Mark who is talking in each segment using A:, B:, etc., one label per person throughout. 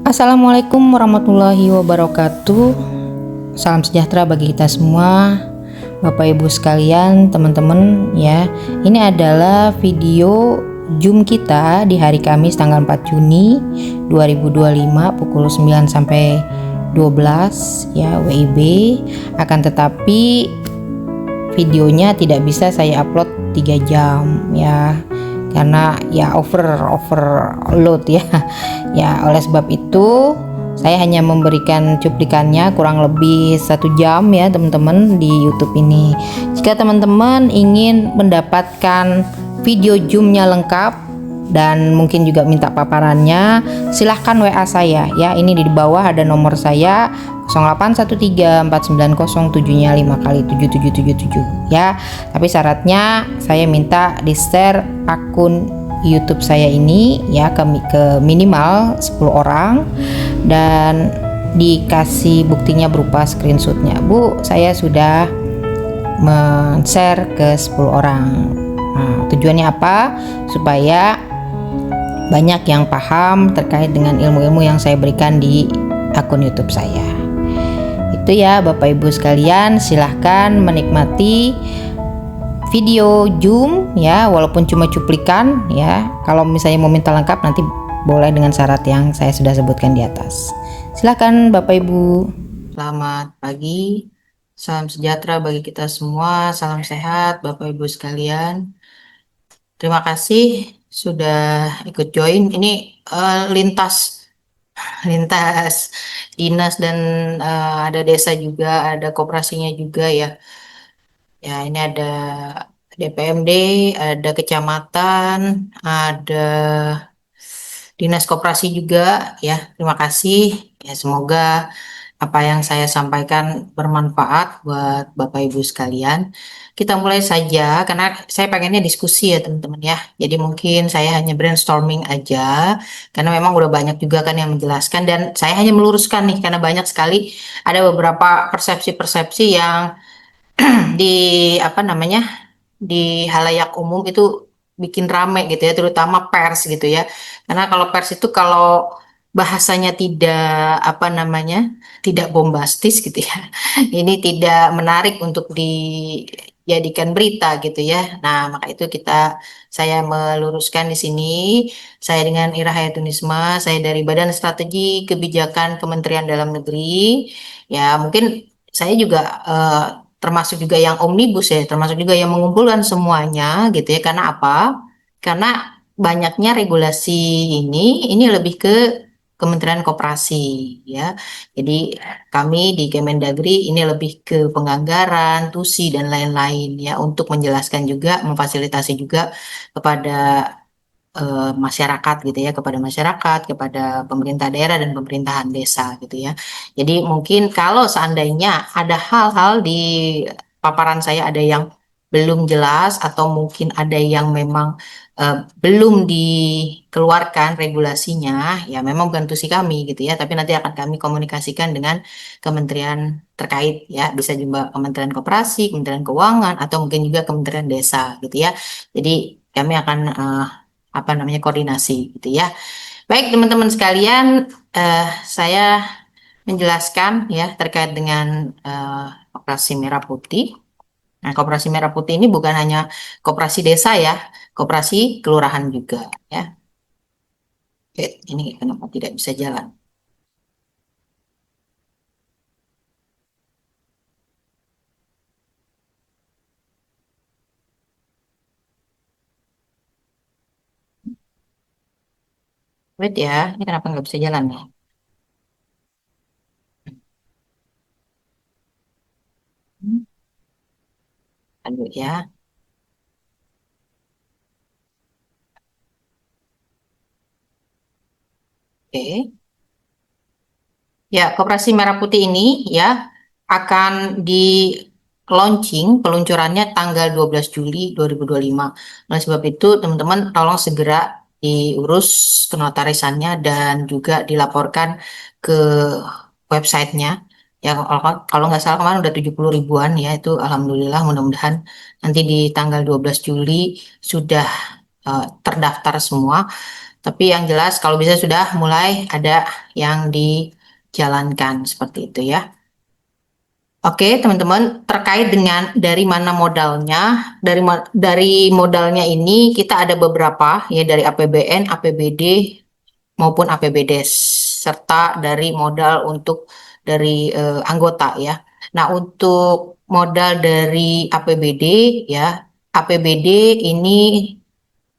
A: Assalamualaikum warahmatullahi wabarakatuh. Salam sejahtera bagi kita semua, Bapak Ibu sekalian, teman-teman ya. Ini adalah video Zoom kita di hari Kamis tanggal 4 Juni 2025 pukul 9 sampai 12 ya WIB. Akan tetapi videonya tidak bisa saya upload 3 jam ya, karena ya overload ya. Ya, oleh sebab itu saya hanya memberikan cuplikannya kurang lebih 1 jam ya teman-teman di YouTube ini. Jika teman-teman ingin mendapatkan video Zoom-nya lengkap dan mungkin juga minta paparannya, silahkan WA saya ya. Ini di bawah ada nomor saya 08134907-nya 5 kali 7777 ya. Tapi syaratnya saya minta di share akun YouTube saya ini ya ke minimal 10 orang dan dikasih buktinya berupa screenshotnya. Bu, saya sudah men-share ke 10 orang. Nah, tujuannya apa? Supaya banyak yang paham terkait dengan ilmu-ilmu yang saya berikan di akun YouTube saya. Itu ya Bapak Ibu sekalian, silahkan menikmati video Zoom ya, walaupun cuma cuplikan ya. Kalau misalnya mau minta lengkap nanti boleh dengan syarat yang saya sudah sebutkan di atas. Silahkan Bapak Ibu. Selamat pagi, salam sejahtera bagi kita semua, salam sehat Bapak Ibu sekalian. Terima kasih sudah ikut join. Ini lintas dinas dan ada desa juga, ada koperasinya juga ya. Ya, ini ada DPMD, ada kecamatan, ada dinas koperasi juga ya. Terima kasih. Ya, semoga apa yang saya sampaikan bermanfaat buat Bapak Ibu sekalian. Kita mulai saja karena saya pengennya diskusi ya teman-teman ya. Jadi mungkin saya hanya brainstorming aja karena memang udah banyak juga kan yang menjelaskan, dan saya hanya meluruskan nih karena banyak sekali ada beberapa persepsi-persepsi yang di di halayak umum itu bikin rame gitu ya, terutama pers gitu ya. Karena kalau pers itu kalau bahasanya tidak bombastis gitu ya, ini tidak menarik untuk dijadikan berita gitu ya. Nah, maka itu saya meluruskan di sini. Saya dengan Ira Hayatunisma, saya dari Badan Strategi Kebijakan Kementerian Dalam Negeri. Ya, mungkin saya juga termasuk juga yang omnibus ya, termasuk juga yang mengumpulkan semuanya gitu ya. Karena apa? Karena banyaknya regulasi ini lebih ke Kementerian Koperasi ya. Jadi kami di Kemendagri ini lebih ke penganggaran, TUSI dan lain-lain ya, untuk menjelaskan juga, memfasilitasi juga kepada masyarakat gitu ya, kepada masyarakat, kepada pemerintah daerah dan pemerintahan desa gitu ya. Jadi mungkin kalau seandainya ada hal-hal di paparan saya ada yang belum jelas atau mungkin ada yang memang belum dikeluarkan regulasinya, ya memang bukan tusi kami gitu ya, tapi nanti akan kami komunikasikan dengan kementerian terkait ya, bisa juga Kementerian Koperasi, Kementerian Keuangan, atau mungkin juga Kementerian Desa gitu ya. Jadi kami akan koordinasi gitu ya. Baik teman-teman sekalian, saya menjelaskan ya terkait dengan Koperasi Merah Putih. Nah, Koperasi Merah Putih ini bukan hanya koperasi desa ya, koperasi kelurahan juga ya. Oke, ini kenapa tidak bisa jalan? Wait ya, ini kenapa nggak bisa jalan ya? Aduh ya, oke. Ya, Koperasi Merah Putih ini ya akan di launching, peluncurannya tanggal 12 Juli 2025. Oleh sebab itu, teman-teman tolong segera diurus kenotarisannya dan juga dilaporkan ke websitenya. Ya, kalau nggak salah kemarin udah 70 ribuan ya, itu alhamdulillah, mudah-mudahan nanti di tanggal 12 Juli sudah terdaftar semua. Tapi yang jelas kalau bisa sudah mulai ada yang dijalankan seperti itu ya. Oke, teman-teman, terkait dengan dari mana modalnya, dari modalnya ini kita ada beberapa ya, dari APBN, APBD maupun APBDes, serta dari modal untuk dari anggota ya. Nah, untuk modal dari APBD ya, APBD ini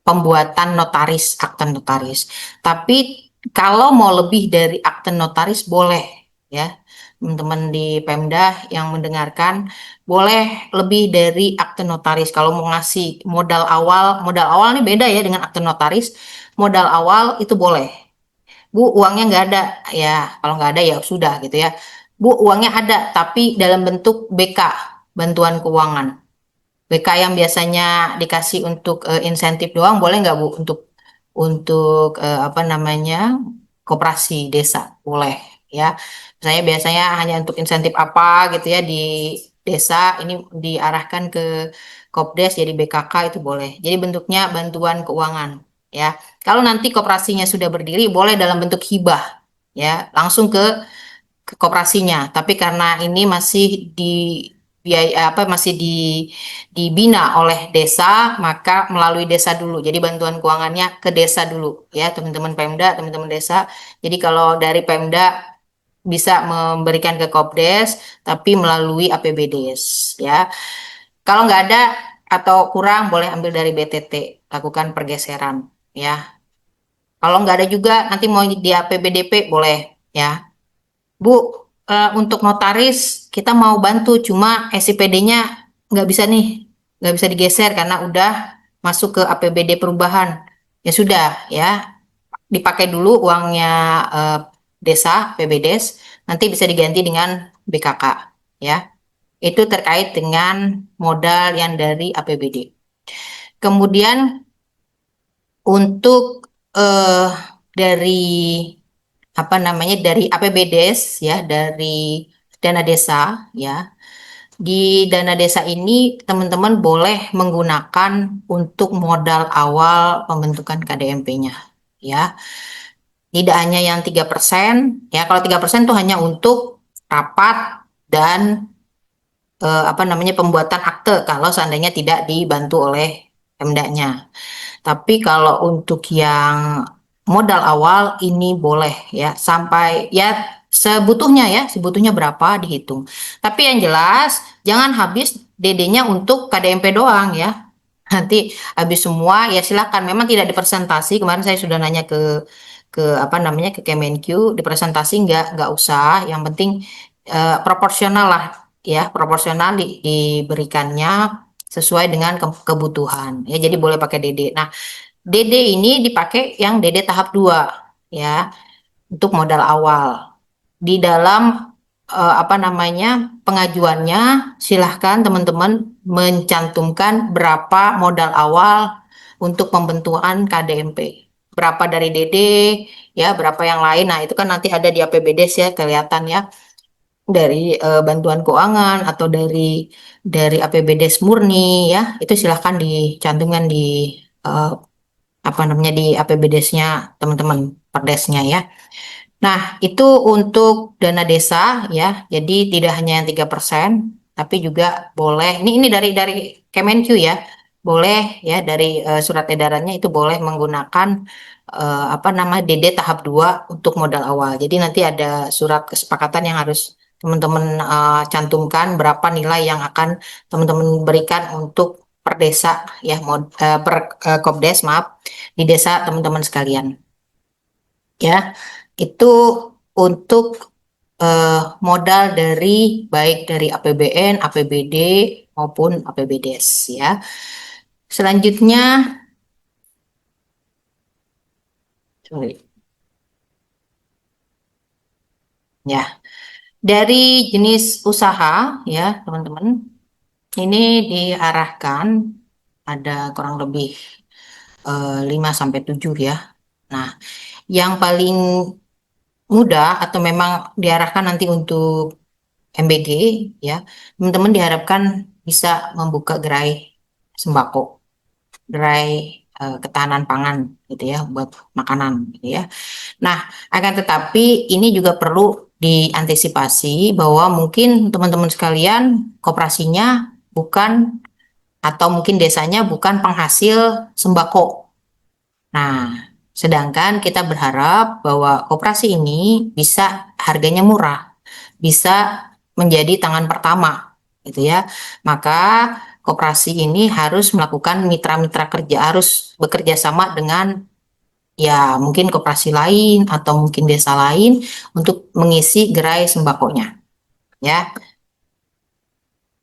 A: pembuatan notaris, akte notaris. Tapi kalau mau lebih dari akte notaris boleh ya. Teman-teman di Pemda yang mendengarkan boleh lebih dari akte notaris. Kalau mau ngasih modal awal ini beda ya dengan akte notaris. Modal awal itu boleh. Bu, uangnya nggak ada. Ya, kalau nggak ada ya sudah gitu ya. Bu, uangnya ada, tapi dalam bentuk BK, bantuan keuangan. BK yang biasanya dikasih untuk insentif doang, boleh nggak Bu untuk apa namanya koperasi desa? Boleh ya. Saya biasanya hanya untuk insentif apa gitu ya di desa ini diarahkan ke Kopdes jadi BKK itu boleh. Jadi bentuknya bantuan keuangan ya. Kalau nanti koperasinya sudah berdiri, boleh dalam bentuk hibah ya, langsung ke koperasinya. Tapi karena ini masih di biaya apa masih dibina oleh desa, maka melalui desa dulu. Jadi bantuan keuangannya ke desa dulu ya, teman-teman Pemda, teman-teman desa. Jadi kalau dari Pemda bisa memberikan ke Kopdes, tapi melalui APBDes ya. Kalau nggak ada atau kurang, boleh ambil dari BTT, lakukan pergeseran ya. Kalau nggak ada juga, nanti mau di APBDP boleh ya. Bu, untuk notaris kita mau bantu, cuma SIPD-nya nggak bisa nih, nggak bisa digeser karena udah masuk ke APBD perubahan. Ya sudah, ya dipakai dulu uangnya eh, desa, PBDes, nanti bisa diganti dengan BKK, ya. Itu terkait dengan modal yang dari APBD. Kemudian untuk dari apa namanya dari APBDes ya, dari dana desa ya. Di dana desa ini teman-teman boleh menggunakan untuk modal awal pembentukan KDMP-nya ya. Tidak hanya yang 3% ya. Kalau 3% itu hanya untuk rapat dan apa namanya pembuatan akte kalau seandainya tidak dibantu oleh Pemdanya. Tapi kalau untuk yang modal awal ini boleh ya sampai ya sebutuhnya berapa dihitung. Tapi yang jelas jangan habis DD-nya untuk KDMP doang ya. Nanti habis semua ya silakan. Memang tidak dipresentasi. Kemarin saya sudah nanya ke apa namanya ke Kemenq, dipresentasi nggak usah. Yang penting proporsional lah ya, proporsional diberikannya sesuai dengan kebutuhan ya. Jadi boleh pakai DD. Nah, DD ini dipakai yang DD tahap 2 ya untuk modal awal. Di dalam apa namanya pengajuannya silahkan teman-teman mencantumkan berapa modal awal untuk pembentukan KDMP. Berapa dari DD ya, berapa yang lain. Nah, itu kan nanti ada di APBDes ya kelihatan ya dari bantuan keuangan atau dari APBDes murni ya. Itu silahkan dicantumkan di eh, apa namanya di APBDes-nya teman-teman perdesnya ya. Nah, itu untuk dana desa ya. Jadi tidak hanya yang 3%, tapi juga boleh. Ini dari Kemenq ya. Boleh ya dari surat edarannya itu boleh menggunakan apa nama DD tahap 2 untuk modal awal. Jadi nanti ada surat kesepakatan yang harus teman-teman cantumkan berapa nilai yang akan teman-teman berikan untuk per desa ya per Kopdes maaf di desa teman-teman sekalian ya. Itu untuk eh, modal dari baik dari APBN, APBD maupun APBDes ya. Selanjutnya, sorry, ya dari jenis usaha ya teman-teman, ini diarahkan ada kurang lebih 5 sampai 7 ya. Nah, yang paling mudah atau memang diarahkan nanti untuk MBG ya, teman-teman diharapkan bisa membuka gerai sembako, gerai ketahanan pangan gitu ya, buat makanan gitu ya. Nah, akan tetapi ini juga perlu diantisipasi bahwa mungkin teman-teman sekalian koperasinya bukan, atau mungkin desanya bukan penghasil sembako. Nah, sedangkan kita berharap bahwa koperasi ini bisa harganya murah, bisa menjadi tangan pertama, gitu ya. Maka koperasi ini harus melakukan mitra-mitra kerja, harus bekerja sama dengan ya mungkin koperasi lain atau mungkin desa lain untuk mengisi gerai sembakonya, ya.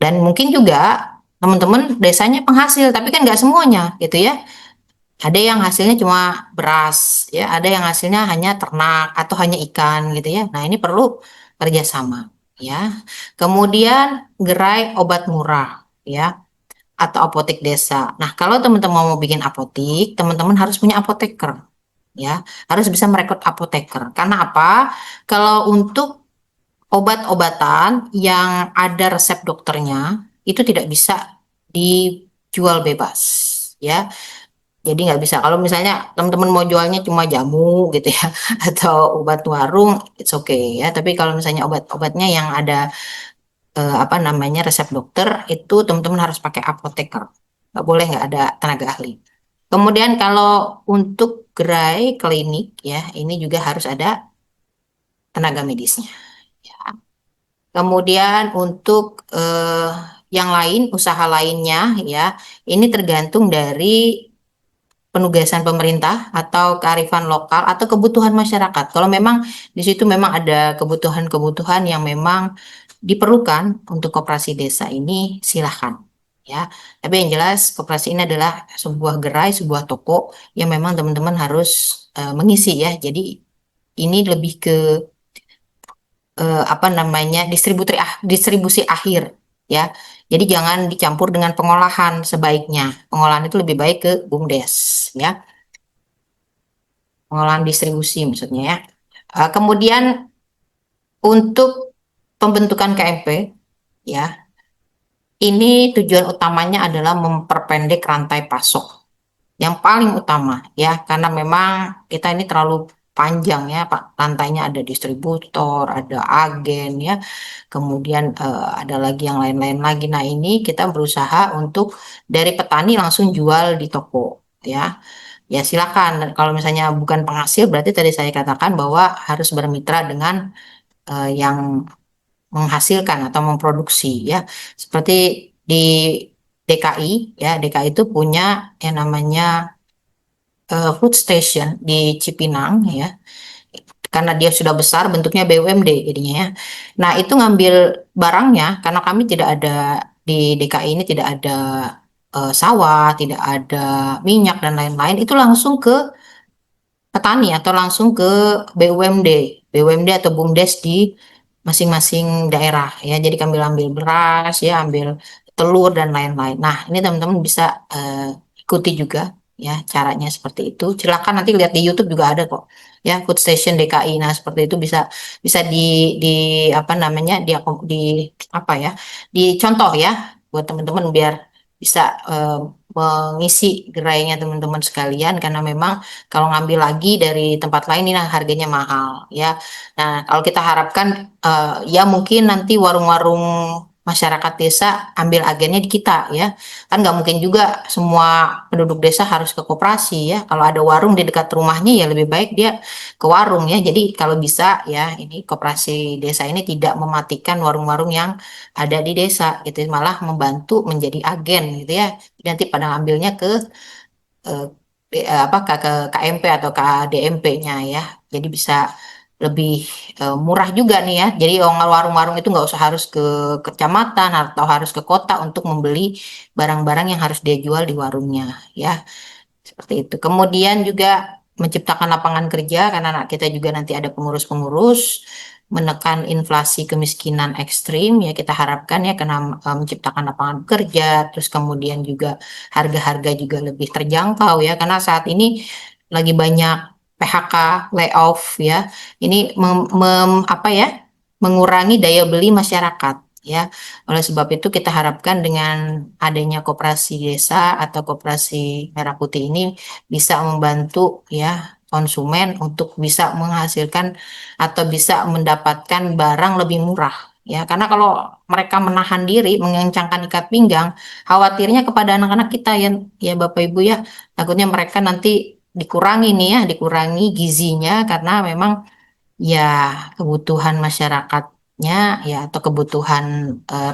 A: Dan mungkin juga teman-teman desanya penghasil, tapi kan nggak semuanya, gitu ya. Ada yang hasilnya cuma beras, ya, ada yang hasilnya hanya ternak atau hanya ikan gitu ya. Nah, ini perlu kerjasama, ya. Kemudian gerai obat murah, ya, atau apotek desa. Nah, kalau teman-teman mau bikin apotek, teman-teman harus punya apoteker, ya, harus bisa merekrut apoteker. Karena apa? Kalau untuk obat-obatan yang ada resep dokternya itu tidak bisa dijual bebas, ya. Jadi nggak bisa. Kalau misalnya teman-teman mau jualnya cuma jamu gitu ya, atau obat warung, it's okay ya. Tapi kalau misalnya obat-obatnya yang ada apa namanya resep dokter, itu teman-teman harus pakai apoteker. Nggak boleh nggak ada tenaga ahli. Kemudian kalau untuk gerai klinik ya, ini juga harus ada tenaga medisnya. Ya. Kemudian untuk yang lain, usaha lainnya ya, ini tergantung dari penugasan pemerintah atau kearifan lokal atau kebutuhan masyarakat. Kalau memang di situ memang ada kebutuhan-kebutuhan yang memang diperlukan untuk koperasi desa ini, silahkan ya. Tapi yang jelas koperasi ini adalah sebuah gerai, sebuah toko yang memang teman-teman harus mengisi ya. Jadi ini lebih ke apa namanya distribusi akhir ya. Jadi jangan dicampur dengan pengolahan sebaiknya. Pengolahan itu lebih baik ke BUMDes ya. Pengolahan distribusi maksudnya ya. Kemudian untuk pembentukan KMP ya, ini tujuan utamanya adalah memperpendek rantai pasok. Yang paling utama ya, karena memang kita ini terlalu panjang ya, Pak. Rantainya ada distributor, ada agen ya. Kemudian ada lagi yang lain-lain lagi. Nah, ini kita berusaha untuk dari petani langsung jual di toko ya. Ya silakan. Kalau misalnya bukan penghasil, berarti tadi saya katakan bahwa harus bermitra dengan yang menghasilkan atau memproduksi ya. Seperti di DKI ya, DKI itu punya yang namanya food station di Cipinang ya. Karena dia sudah besar bentuknya BUMD jadinya ya. Nah, itu ngambil barangnya karena kami tidak ada di DKI ini tidak ada sawah, tidak ada minyak dan lain-lain, itu langsung ke petani atau langsung ke BUMD, BUMD atau BUMDes di masing-masing daerah ya. Jadi kami ambil beras ya, ambil telur dan lain-lain. Nah, ini teman-teman bisa ikuti juga ya caranya seperti itu. Silakan nanti lihat di YouTube juga ada kok ya, Food Station DKI. Nah, seperti itu bisa bisa di apa namanya di apa ya, dicontoh ya buat teman-teman biar bisa mengisi gerainya teman-teman sekalian, karena memang kalau ngambil lagi dari tempat lain ini nah, harganya mahal ya. Nah, kalau kita harapkan ya mungkin nanti warung-warung masyarakat desa ambil agennya di kita ya. Kan nggak mungkin juga semua penduduk desa harus ke koperasi ya. Kalau ada warung di dekat rumahnya ya lebih baik dia ke warung ya. Jadi kalau bisa ya, ini koperasi desa ini tidak mematikan warung-warung yang ada di desa gitu, malah membantu menjadi agen gitu ya. Nanti pada ngambilnya ke eh, apa ke KMP atau KDMP-nya ya. Jadi bisa lebih murah juga nih ya. Jadi warung-warung itu nggak usah harus ke kecamatan atau harus ke kota untuk membeli barang-barang yang harus dia jual di warungnya ya. Seperti itu. Kemudian juga menciptakan lapangan kerja karena kita juga nanti ada pengurus-pengurus, menekan inflasi kemiskinan ekstrim ya, kita harapkan ya, karena menciptakan lapangan kerja, terus kemudian juga harga-harga juga lebih terjangkau ya, karena saat ini lagi banyak PHK, layoff ya. Ini apa ya, mengurangi daya beli masyarakat ya. Oleh sebab itu kita harapkan dengan adanya koperasi desa atau koperasi merah putih ini bisa membantu ya konsumen untuk bisa menghasilkan atau bisa mendapatkan barang lebih murah. Ya, karena kalau mereka menahan diri, mengencangkan ikat pinggang, khawatirnya kepada anak-anak kita ya, ya Bapak Ibu ya, takutnya mereka nanti dikurangi nih ya, dikurangi gizinya karena memang ya kebutuhan masyarakatnya ya atau kebutuhan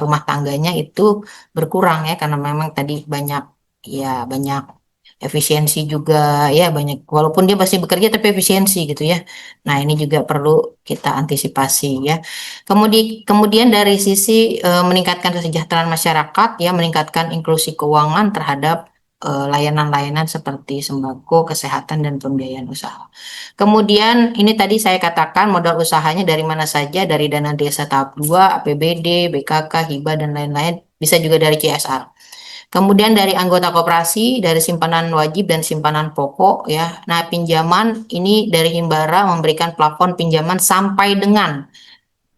A: rumah tangganya itu berkurang ya karena memang tadi banyak ya banyak efisiensi juga ya banyak walaupun dia masih bekerja tapi efisiensi gitu ya. Nah, ini juga perlu kita antisipasi ya. Kemudian dari sisi meningkatkan kesejahteraan masyarakat ya meningkatkan inklusi keuangan terhadap layanan-layanan seperti sembako, kesehatan dan pembiayaan usaha. Kemudian ini tadi saya katakan modal usahanya dari mana saja, dari dana desa tahap 2, APBD, BKK, hibah, dan lain-lain. Bisa juga dari CSR. Kemudian dari anggota koperasi, dari simpanan wajib dan simpanan pokok ya. Nah, pinjaman ini dari Himbara memberikan plafon pinjaman sampai dengan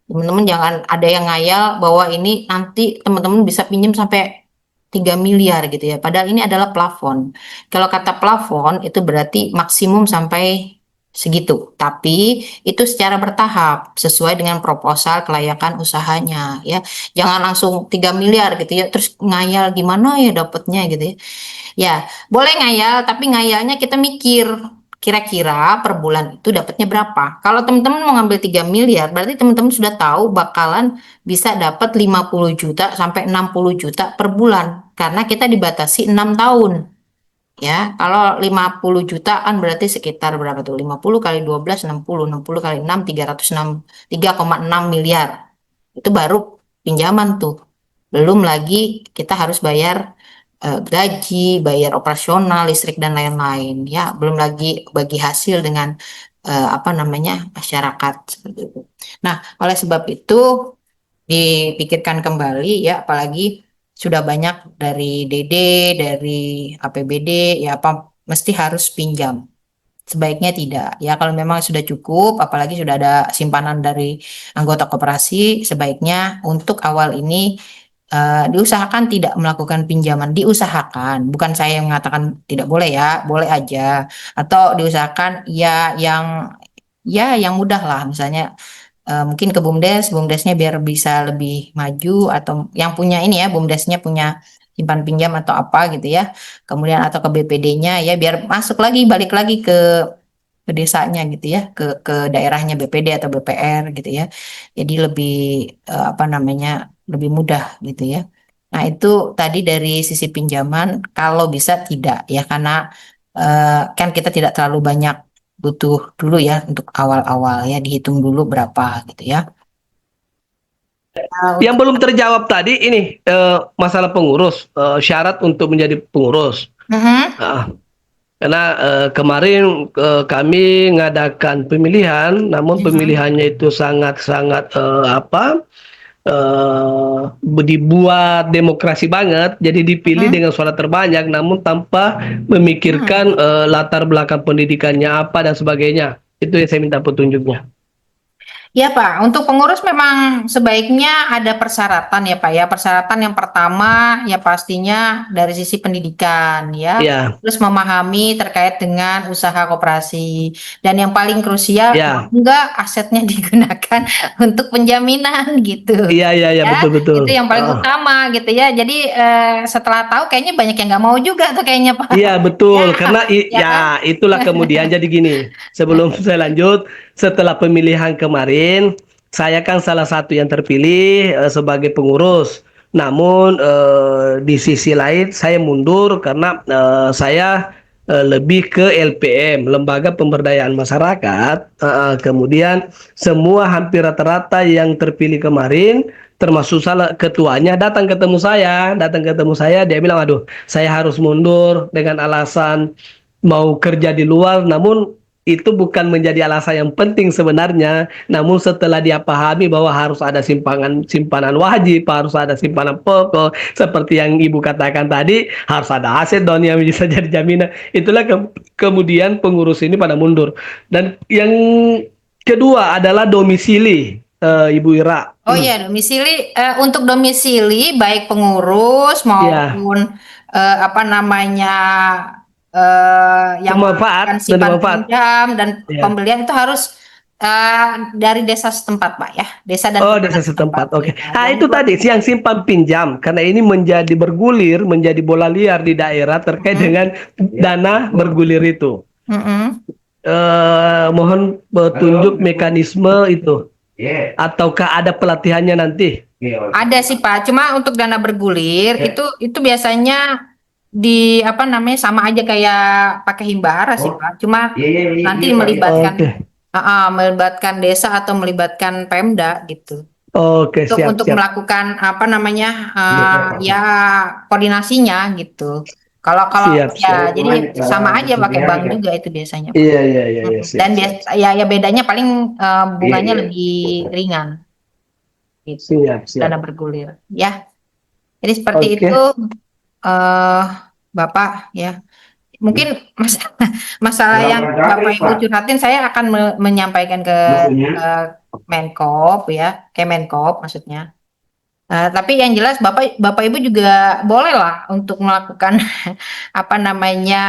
A: teman-teman jangan ada yang ngayal bahwa ini nanti teman-teman bisa pinjam sampai 3 miliar gitu ya. Padahal ini adalah plafon. Kalau kata plafon itu berarti maksimum sampai segitu. Tapi itu secara bertahap sesuai dengan proposal kelayakan usahanya ya. Jangan langsung 3 miliar gitu ya. Terus ngayal gimana ya dapatnya gitu ya. Ya, boleh ngayal, tapi ngayalnya kita mikir kira-kira per bulan itu dapatnya berapa. Kalau teman-teman mau ngambil 3 miliar, berarti teman-teman sudah tahu bakalan bisa dapat 50 juta sampai 60 juta per bulan. Karena kita dibatasi 6 tahun. Ya, kalau 50 juta kan berarti sekitar berapa tuh? 50 kali 12, 60. 60 kali 6, 306, 3,6 miliar. Itu baru pinjaman tuh. Belum lagi kita harus bayar gaji, bayar operasional, listrik dan lain-lain. Ya, belum lagi bagi hasil dengan apa namanya masyarakat seperti itu. Nah, oleh sebab itu dipikirkan kembali ya, apalagi sudah banyak dari DD, dari APBD, ya apa mesti harus pinjam. Sebaiknya tidak. Ya, kalau memang sudah cukup, apalagi sudah ada simpanan dari anggota koperasi, sebaiknya untuk awal ini diusahakan tidak melakukan pinjaman. Diusahakan, bukan saya yang mengatakan tidak boleh ya, boleh aja. Atau diusahakan ya yang mudah lah, misalnya mungkin ke BUMDes, BUMDesnya biar bisa lebih maju atau yang punya ini ya, BUMDesnya punya simpan pinjam atau apa gitu ya. Kemudian atau ke BPD-nya ya biar masuk lagi balik lagi ke desanya gitu ya, ke daerahnya BPD atau BPR gitu ya. Jadi lebih apa namanya? Lebih mudah gitu ya. Nah, itu tadi dari sisi pinjaman kalau bisa tidak ya karena kan kita tidak terlalu banyak butuh dulu ya untuk awal-awal ya dihitung dulu berapa gitu ya. Nah,
B: Yang belum terjawab tadi ini masalah pengurus, syarat untuk menjadi pengurus.
A: mhm,
B: Nah, karena kemarin kami mengadakan pemilihan, namun
A: mhm,
B: pemilihannya itu sangat-sangat dibuat demokrasi banget, jadi dipilih
A: mhm,
B: dengan suara terbanyak, namun tanpa
A: mhm.
B: memikirkan latar belakang pendidikannya apa dan sebagainya. Itu yang saya minta petunjuknya.
A: Ya Pak, untuk pengurus memang sebaiknya ada persyaratan ya Pak ya. Persyaratan yang pertama ya pastinya dari sisi pendidikan ya.
B: Ya,
A: Terus memahami terkait dengan usaha koperasi. Dan yang paling krusial,
B: ya,
A: enggak asetnya digunakan untuk penjaminan gitu.
B: iya, iya, iya,
A: Ya,
B: betul, betul.
A: itu yang paling utama gitu ya. Jadi setelah tahu kayaknya banyak yang nggak mau juga tuh kayaknya Pak.
B: Iya
A: Ya,
B: betul, karena
A: ya kan?
B: ya itulah kemudian jadi gini. Sebelum saya lanjut, setelah pemilihan kemarin, saya kan salah satu yang terpilih sebagai pengurus. Namun di sisi lain saya mundur karena saya lebih ke LPM, Lembaga Pemberdayaan Masyarakat. Kemudian semua hampir rata-rata yang terpilih kemarin, termasuk salah ketuanya datang ketemu saya, dia bilang, aduh, saya harus mundur dengan alasan mau kerja di luar, namun itu bukan menjadi alasan yang penting sebenarnya. Namun setelah dia pahami bahwa harus ada simpanan wajib, harus ada simpanan pokok, seperti yang Ibu katakan tadi, harus ada aset dong yang bisa jadi jaminan. Itulah kemudian pengurus ini pada mundur. Dan yang kedua adalah domisili. Ibu Ira.
A: Oh iya, domisili untuk domisili baik pengurus
B: Ya,
A: maupun apa namanya yang
B: pemanfaat
A: melakukan
B: dan
A: simpan
B: pemanfaat.
A: pinjam dan
B: Ya.
A: pembelian itu harus dari desa setempat, Pak ya, desa dan
B: Oh, desa
A: kelurahan setempat
B: setempat. Oke.
A: ya.
B: Ah,
A: Yang
B: itu tadi yang simpan pinjam karena ini menjadi bergulir, menjadi bola liar di daerah terkait
A: Mm-mm.
B: dengan dana bergulir itu.
A: Mm-mm.
B: Mohon petunjuk mekanisme itu. Ataukah ada pelatihannya nanti?
A: Ada sih Pak, cuma untuk dana bergulir itu biasanya di apa namanya sama aja kayak pakai himbara sih Pak. Cuma nanti melibatkan
B: Oke.
A: melibatkan desa atau melibatkan Pemda gitu.
B: Oke, siap,
A: Untuk
B: siap.
A: melakukan apa namanya ya koordinasinya gitu. Kalau kalau
B: Siap, siap.
A: ya jadi sama aja pakai bank juga itu biasanya Pak.
B: Iya, iya, iya, iya,
A: Mm.
B: siap,
A: Dan
B: siap.
A: ya bedanya paling bunganya lebih ringan gitu.
B: Siap,
A: Dana
B: siap.
A: bergulir ya. Jadi seperti itu
B: Oke.
A: eh Bapak ya. Mungkin masalah yang Bapak Ibu curhatin saya akan menyampaikan ke eh, Menkop ya, Kemenkop maksudnya. Tapi yang jelas Bapak Ibu juga boleh lah untuk melakukan apa namanya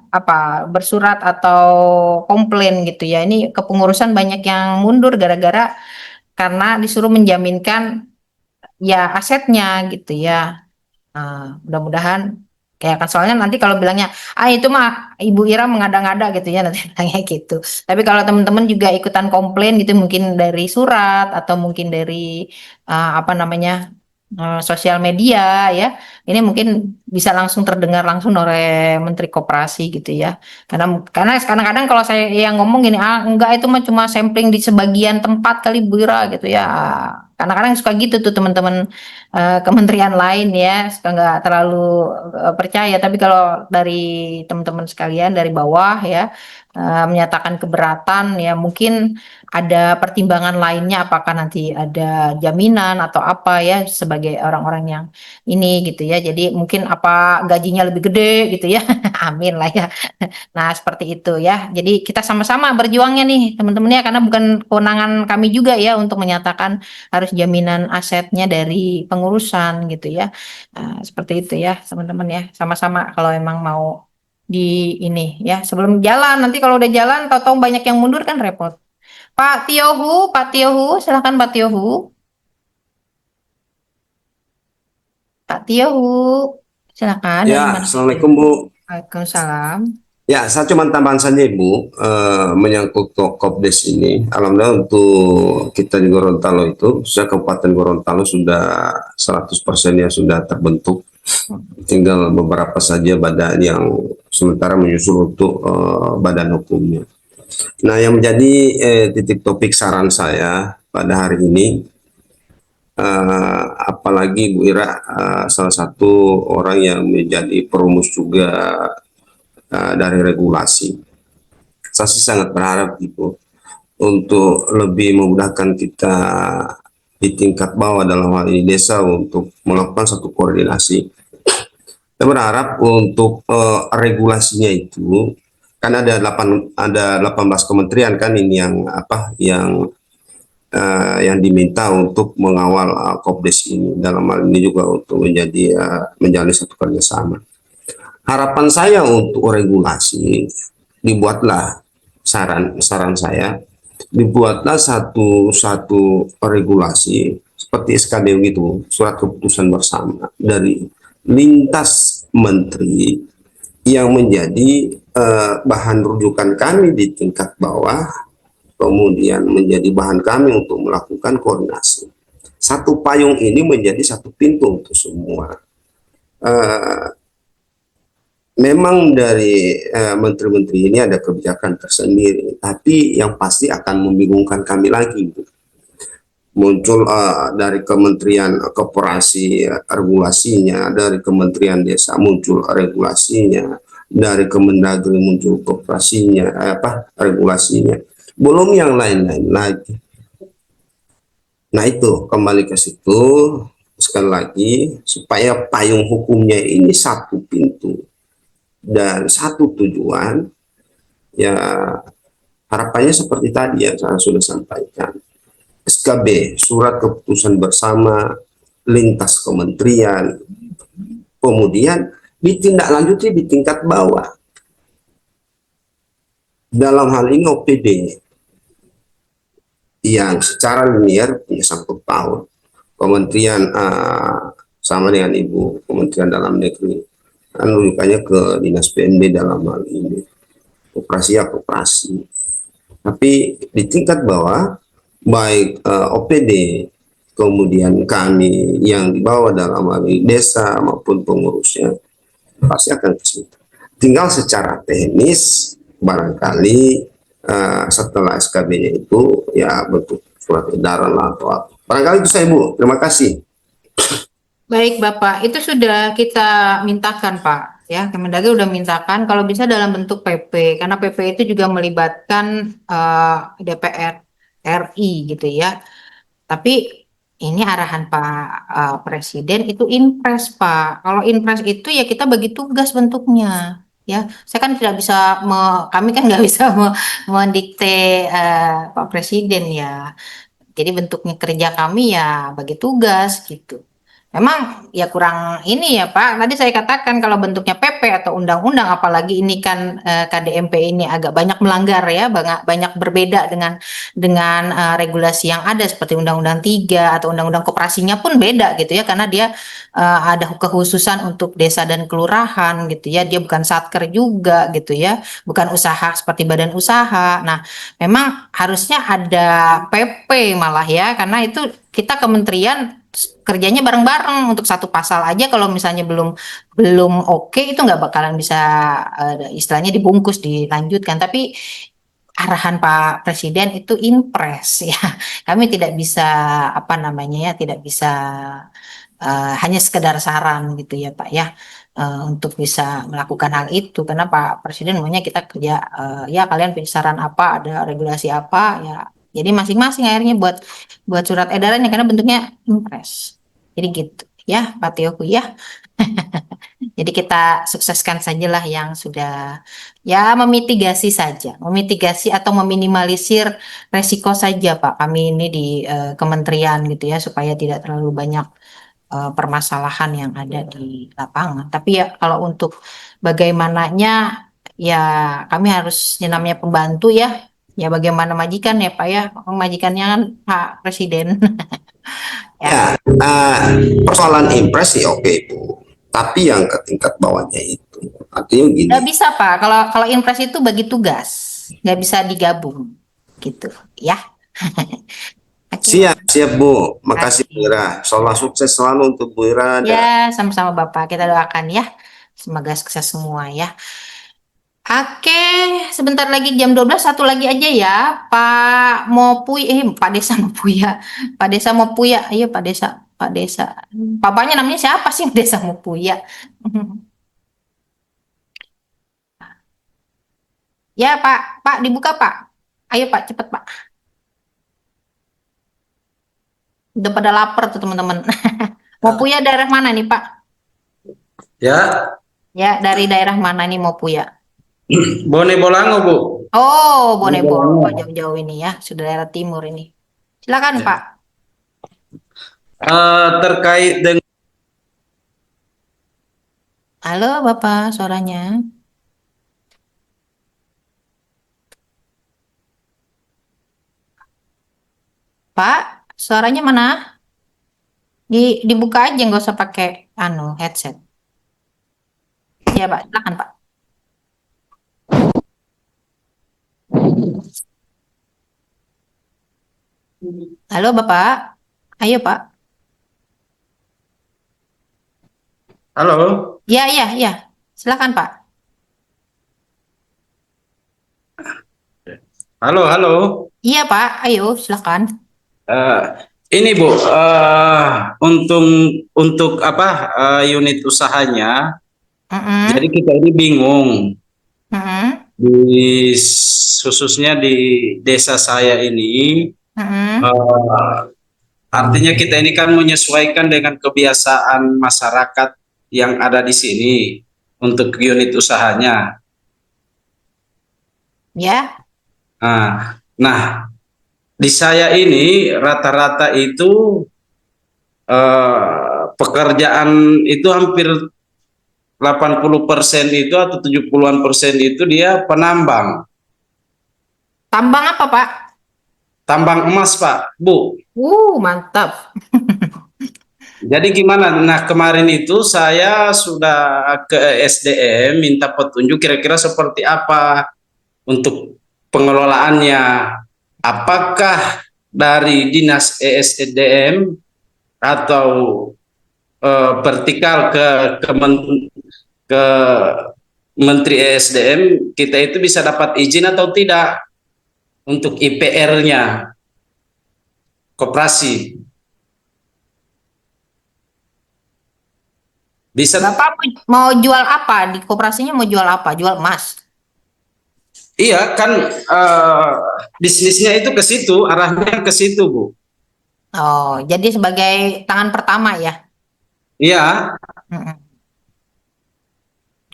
A: apa bersurat atau komplain gitu ya. Ini kepengurusan banyak yang mundur gara-gara karena disuruh menjaminkan ya asetnya gitu ya. Mudah-mudahan kayak kan soalnya nanti kalau bilangnya itu mah Ibu Ira mengada-ngada gitu ya nanti bilangnya gitu. Tapi kalau teman-teman juga ikutan komplain gitu mungkin dari surat atau mungkin dari apa namanya sosial media ya. Ini mungkin bisa langsung terdengar langsung oleh Menteri Koperasi gitu ya. Karena kadang-kadang kalau saya yang ngomong gini enggak itu mah cuma sampling di sebagian tempat kali Bu Ira gitu ya. Kadang-kadang suka gitu tuh teman-teman kementerian lain ya suka nggak terlalu percaya tapi kalau dari teman-teman sekalian dari bawah ya menyatakan keberatan ya mungkin ada pertimbangan lainnya apakah nanti ada jaminan atau apa ya sebagai orang-orang yang ini gitu ya jadi mungkin apa gajinya lebih gede gitu ya amin lah ya. Nah, seperti itu ya. Jadi kita sama-sama berjuangnya nih, teman-teman ya, karena bukan kewenangan kami juga ya untuk menyatakan harus jaminan asetnya dari pengurusan gitu ya. Seperti itu ya, teman-teman ya. Sama-sama kalau emang mau di ini ya, sebelum jalan nanti kalau udah jalan tahu-tahu banyak yang mundur kan repot. Pak Tiohu, silakan Pak Tiohu. Pak Tiohu, silakan dari
C: Ya,
A: mana Pak
C: Assalamualaikum
A: Tiohu?
C: Bu.
A: Waalaikumsalam.
C: Ya, saya cuma tambahan saja Ibu, menyangkut Kopdes ini. Alhamdulillah untuk kita di Gorontalo itu, saya Kabupaten Gorontalo sudah 100% ya sudah terbentuk. Tinggal beberapa saja badan yang sementara menyusul untuk badan hukumnya. Nah, yang menjadi titik topik saran saya pada hari ini, apalagi Bu Ira salah satu orang yang menjadi perumus juga dari regulasi. Saya sih sangat berharap gitu untuk lebih memudahkan kita di tingkat bawah dalam hal ini desa untuk melakukan satu koordinasi. Saya berharap untuk regulasinya itu kan ada 18 kementerian kan ini yang apa yang diminta untuk mengawal Kopdes ini dalam hal ini juga untuk menjadi menjalin satu kerjasama. Harapan saya untuk regulasi dibuatlah saran saya dibuatlah satu regulasi seperti SKD gitu surat keputusan bersama dari lintas menteri yang menjadi bahan rujukan kami di tingkat bawah kemudian menjadi bahan kami untuk melakukan koordinasi satu payung ini menjadi satu pintu untuk semua. Memang dari menteri-menteri ini ada kebijakan tersendiri, tapi yang pasti akan membingungkan kami lagi. Muncul dari Kementerian Koperasi regulasinya, dari Kementerian Desa muncul regulasinya, dari Kemendagri muncul koperasinya, regulasinya. Belum yang lain-lain lagi. Nah itu kembali ke situ sekali lagi supaya payung hukumnya ini satu pintu dan satu tujuan ya harapannya seperti tadi yang saya sudah sampaikan SKB, surat keputusan bersama lintas kementerian, kemudian ditindaklanjuti di tingkat bawah. Dalam hal ini OPD yang secara linear punya sangkut paut. Kementerian sama dengan Ibu Kementerian Dalam Negeri, kan rujukannya ke Dinas PMD dalam hal ini. Koperasi ya koperasi. Tapi di tingkat bawah, baik OPD, kemudian kami yang di bawah dalam hal ini desa maupun pengurusnya, pasti akan kesulitan. Tinggal secara teknis, barangkali setelah SKB-nya itu ya bentuk surat edaran lah atau apa. Barangkali itu saya, Bu. Terima kasih.
A: Baik Bapak, itu sudah kita mintakan Pak. Ya, Kemendagri udah mintakan kalau bisa dalam bentuk PP, karena PP itu juga melibatkan DPR RI gitu ya. Tapi ini arahan Pak Presiden itu impres Pak. Kalau impres itu ya kita bagi tugas bentuknya. Ya, saya kan tidak bisa, kami kan nggak bisa mendikte Pak Presiden ya. Jadi bentuknya kerja kami ya bagi tugas gitu. Memang ya kurang ini ya Pak. Tadi saya katakan kalau bentuknya PP atau undang-undang, apalagi ini kan KDMP ini agak banyak melanggar ya, banyak berbeda dengan regulasi yang ada seperti Undang-Undang 3 atau Undang-Undang Koperasinya pun beda gitu ya, karena dia ada kekhususan untuk desa dan kelurahan gitu ya. Dia bukan satker juga gitu ya, bukan usaha seperti badan usaha. Nah, memang harusnya ada PP malah ya, karena itu kita kementerian kerjanya bareng-bareng untuk satu pasal aja. Kalau misalnya belum oke, itu nggak bakalan bisa istilahnya dibungkus dilanjutkan. Tapi arahan Pak Presiden itu impres ya. Kami tidak bisa apa namanya ya, tidak bisa hanya sekedar saran gitu ya Pak ya, untuk bisa melakukan hal itu, karena Pak Presiden maunya kita kerja ya kalian punya saran apa, ada regulasi apa ya. Jadi masing-masing akhirnya buat surat edarannya karena bentuknya impres. Jadi gitu ya Pak Tioku ya. Jadi kita sukseskan sajalah yang sudah ya, memitigasi atau meminimalisir resiko saja Pak. Kami ini di kementerian gitu ya, supaya tidak terlalu banyak permasalahan yang ada di lapangan. Tapi ya kalau untuk bagaimananya ya kami harus yang namanya pembantu ya. Ya bagaimana majikan ya Pak ya, majikannya kan Pak Presiden. Ya.
C: Ya, persoalan impres sih oke, Bu. Tapi yang ke tingkat bawahnya itu, artinya gini.
A: Nggak bisa Pak, kalau impres itu bagi tugas, nggak bisa digabung gitu ya. Oke,
C: Siap, siap Bu. Makasih
A: makasih.
C: Bu Ira. Salam sukses selalu untuk Bu Ira.
A: Ya, sama-sama Bapak. Kita doakan ya. Semoga sukses semua ya. Oke, sebentar lagi jam 12, satu lagi aja ya. Pak Desa Mopuya. Pak Desa Mopuya. Ayo Pak Desa. Pak Desa. Papanya namanya siapa sih Desa Mopuya? Ya Pak, Pak dibuka Pak. Ayo Pak, cepet Pak. Udah pada lapar tuh teman-teman. Mopuya daerah mana nih Pak?
D: Ya,
A: Ya, dari daerah mana nih Mopuya?
D: Bone Bolango, Bu.
A: Oh,
D: Bone
A: Bonebo.
D: Bolango.
A: Oh, jauh-jauh ini ya. Sudah daerah timur ini. Silakan
D: Ya.
A: Pak.
D: Terkait dengan
A: Halo Bapak, suaranya. Pak, suaranya mana? Dibuka aja, nggak usah pakai headset. Ya Pak, silakan Pak. Halo Bapak, ayo Pak.
D: halo,
A: Ya, ya, ya. Silakan Pak.
D: halo.
A: Iya Pak, ayo silakan.
D: Eh, ini Bu, untuk apa unit usahanya. Jadi
A: Mm-mm,
D: kita ini bingung
A: mm-mm,
D: di khususnya di desa saya ini.
A: mm-mm.
D: eh, Artinya kita ini kan menyesuaikan dengan kebiasaan masyarakat yang ada di sini untuk unit usahanya.
A: Ya,
D: Nah, di saya ini rata-rata itu pekerjaan itu hampir 80% itu atau 70-an% itu dia penambang,
A: Tambang apa, Pak?
D: tambang emas, Pak, Bu.
A: Mantap.
D: Jadi gimana? Nah, kemarin itu saya sudah ke SDM minta petunjuk kira-kira seperti apa untuk pengelolaannya. Apakah dari Dinas ESDM atau vertikal ke Menteri ESDM kita itu bisa dapat izin atau tidak untuk IPR-nya koperasi. Bisa.
A: Bapak mau jual apa? Di koperasinya mau jual apa? Jual emas.
D: Iya kan, bisnisnya itu ke situ, arahnya ke situ, Bu.
A: Oh, jadi sebagai tangan pertama ya?
D: Iya,
A: Mm-mm.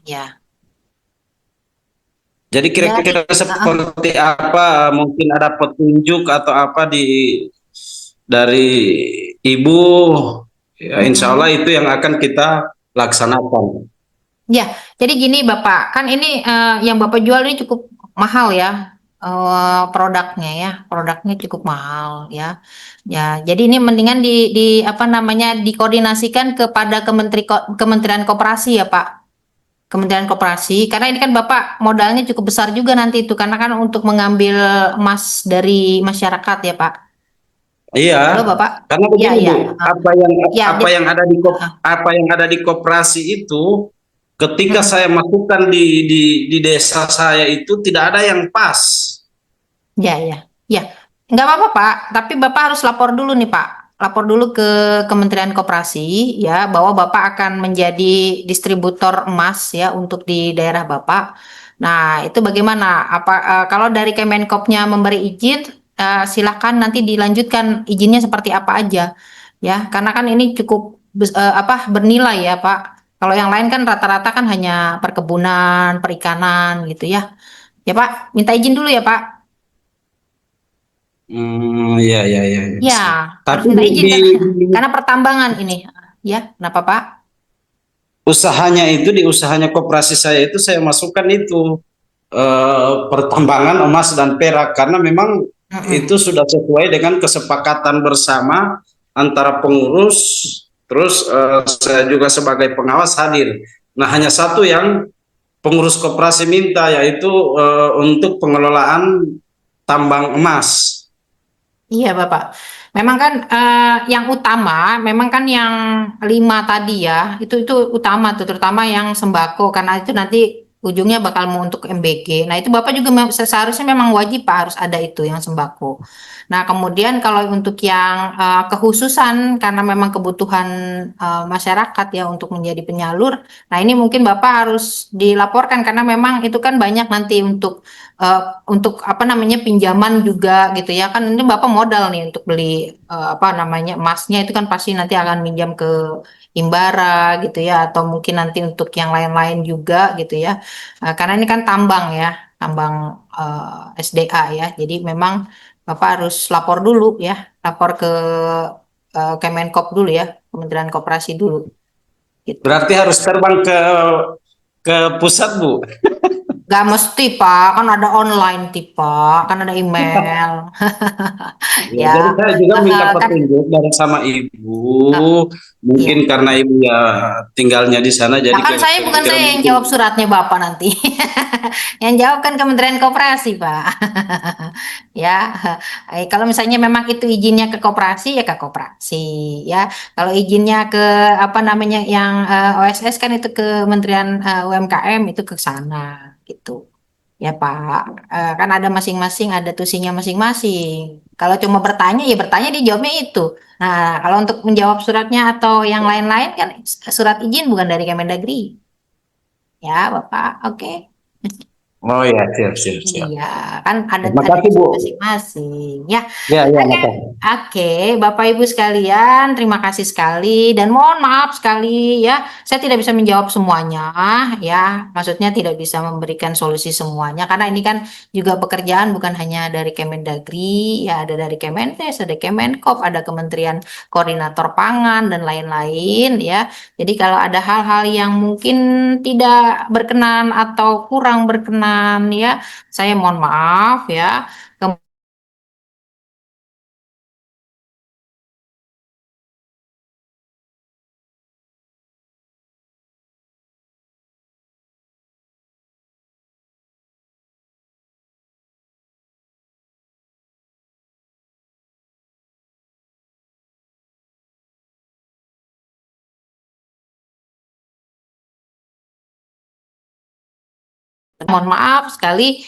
A: Ya.
D: jadi
A: Dari,
D: kira-kira seperti apa? Mungkin ada petunjuk atau apa dari Ibu. Ya, insya Allah
A: mm-mm.
D: itu yang akan kita laksanakan.
A: Ya, jadi gini Bapak, kan ini yang Bapak jual ini cukup mahal ya, produknya ya, produknya cukup mahal ya. Ya, jadi ini mendingan di apa namanya dikoordinasikan kepada Kementerian Koperasi ya Pak. Kementerian Koperasi, karena ini kan Bapak modalnya cukup besar juga nanti itu, karena kan untuk mengambil emas dari masyarakat ya Pak.
D: Iya,
A: Halo Bapak?
D: karena
A: Iya,
D: begini
A: iya.
D: Bu,
A: Ya,
D: apa yang ada apa yang ada di koperasi itu, ketika
A: mm-mm.
D: saya masukkan di desa saya itu tidak ada yang pas.
A: Ya, ya, ya. Nggak apa-apa, Pak. Tapi Bapak harus lapor dulu nih, Pak. Lapor dulu ke Kementerian Koperasi, ya, bahwa Bapak akan menjadi distributor emas, ya, untuk di daerah Bapak. Nah, itu bagaimana? Kalau dari Kemenkopnya memberi izin, silakan nanti dilanjutkan izinnya seperti apa aja, ya. Karena kan ini cukup apa bernilai ya, Pak. Kalau yang lain kan rata-rata kan hanya perkebunan, perikanan, gitu ya. Ya, Pak. Minta izin dulu ya, Pak.
D: Iya, iya, iya, iya.
A: Ya, harus
D: Tapi
A: minta izin
D: di
A: kan, karena pertambangan ini. Ya, kenapa Pak?
D: usahanya itu, di usahanya koperasi saya itu saya masukkan itu pertambangan emas dan perak karena memang
A: Mm-mm.
D: itu sudah sesuai dengan kesepakatan bersama antara pengurus, terus saya juga sebagai pengawas hadir. Nah, hanya satu yang pengurus koperasi minta, yaitu untuk pengelolaan tambang emas.
A: Iya Bapak. Memang kan yang utama, memang kan yang 5 tadi ya, itu utama tuh, terutama yang sembako karena itu nanti ujungnya bakal mau untuk MBG. Nah itu Bapak juga seharusnya memang wajib Pak harus ada itu yang sembako. Nah kemudian kalau untuk yang kekhususan karena memang kebutuhan masyarakat ya untuk menjadi penyalur, nah ini mungkin Bapak harus dilaporkan karena memang itu kan banyak nanti untuk apa namanya pinjaman juga gitu ya kan ini Bapak modal nih untuk beli apa namanya emasnya itu kan pasti nanti akan minjam ke Himbara gitu ya atau mungkin nanti untuk yang lain-lain juga gitu ya. Karena ini kan tambang ya tambang SDA ya jadi memang Bapak harus lapor dulu ya lapor ke Kemenkop dulu ya Kementerian Koperasi dulu gitu.
D: Berarti harus terbang ke pusat, Bu.
A: Gak mesti Pak, kan ada online Pak, kan ada email.
D: Ya, jadi
A: Ya,
D: saya juga minta
A: kan,
D: petunjuk dari sama Ibu. Mungkin
A: iya.
D: karena Ibu ya tinggalnya di sana,
A: Nah
D: jadi
A: kan saya bukan
D: kira-kira
A: saya yang
D: mungkin.
A: jawab suratnya Bapak nanti. Yang jawab kan Kementerian Koperasi, Pak. Ya, kalau misalnya memang itu izinnya ke koperasi ya ke koperasi, ya. Kalau izinnya ke apa namanya yang OSS kan itu ke Kementerian UMKM itu ke sana, gitu. Ya Pak, kan ada masing-masing, ada tusinya masing-masing. Kalau cuma bertanya, ya bertanya dia jawabnya itu. Nah, kalau untuk menjawab suratnya atau yang lain-lain kan surat izin bukan dari Kemendagri. Ya Bapak, oke.
D: Oh ya, siap, siap, siap.
A: Iya, kan
D: Terima
A: ada
D: kasih, Bu.
A: masing-masing. Ya,
D: Ya, ya,
A: oke,
D: makasih.
A: oke, Bapak Ibu sekalian, terima kasih sekali dan mohon maaf sekali ya, saya tidak bisa menjawab semuanya ya, maksudnya tidak bisa memberikan solusi semuanya karena ini kan juga pekerjaan bukan hanya dari Kemendagri, ya ada dari Kemenkes, ada Kemenkop, ada Kementerian Koordinator Pangan dan lain-lain ya. Jadi kalau ada hal-hal yang mungkin tidak berkenan atau kurang berkenan ya, saya mohon maaf ya. Mohon maaf sekali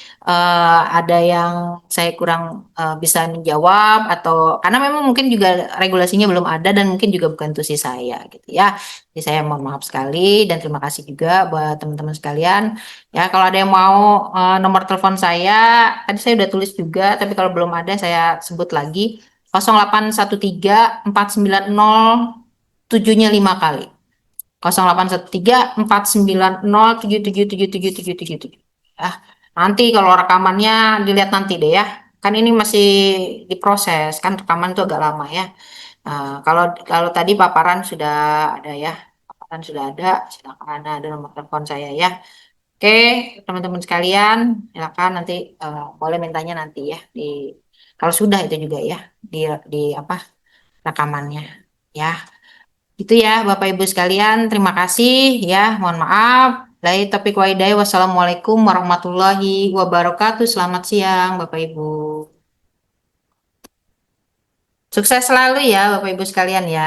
A: ada yang saya kurang bisa menjawab atau karena memang mungkin juga regulasinya belum ada dan mungkin juga bukan tusi saya gitu ya. Jadi saya mohon maaf sekali dan terima kasih juga buat teman-teman sekalian. Ya kalau ada yang mau nomor telepon saya, tadi saya udah tulis juga tapi kalau belum ada saya sebut lagi 0813 490 7-nya 5 kali. 0813 490 7777777. Ah, nanti kalau rekamannya dilihat nanti deh ya. Kan ini masih diproses, kan rekaman itu agak lama ya. Kalau kalau tadi paparan sudah ada ya. Paparan sudah ada, silakan ada nomor telepon saya ya. Oke, teman-teman sekalian, silakan nanti boleh mintanya nanti ya di kalau sudah itu juga ya di apa rekamannya ya. Itu ya Bapak Ibu sekalian, terima kasih ya, mohon maaf. Dari topik waidai, wassalamualaikum warahmatullahi wabarakatuh. Selamat siang Bapak Ibu. Sukses selalu ya Bapak Ibu sekalian ya.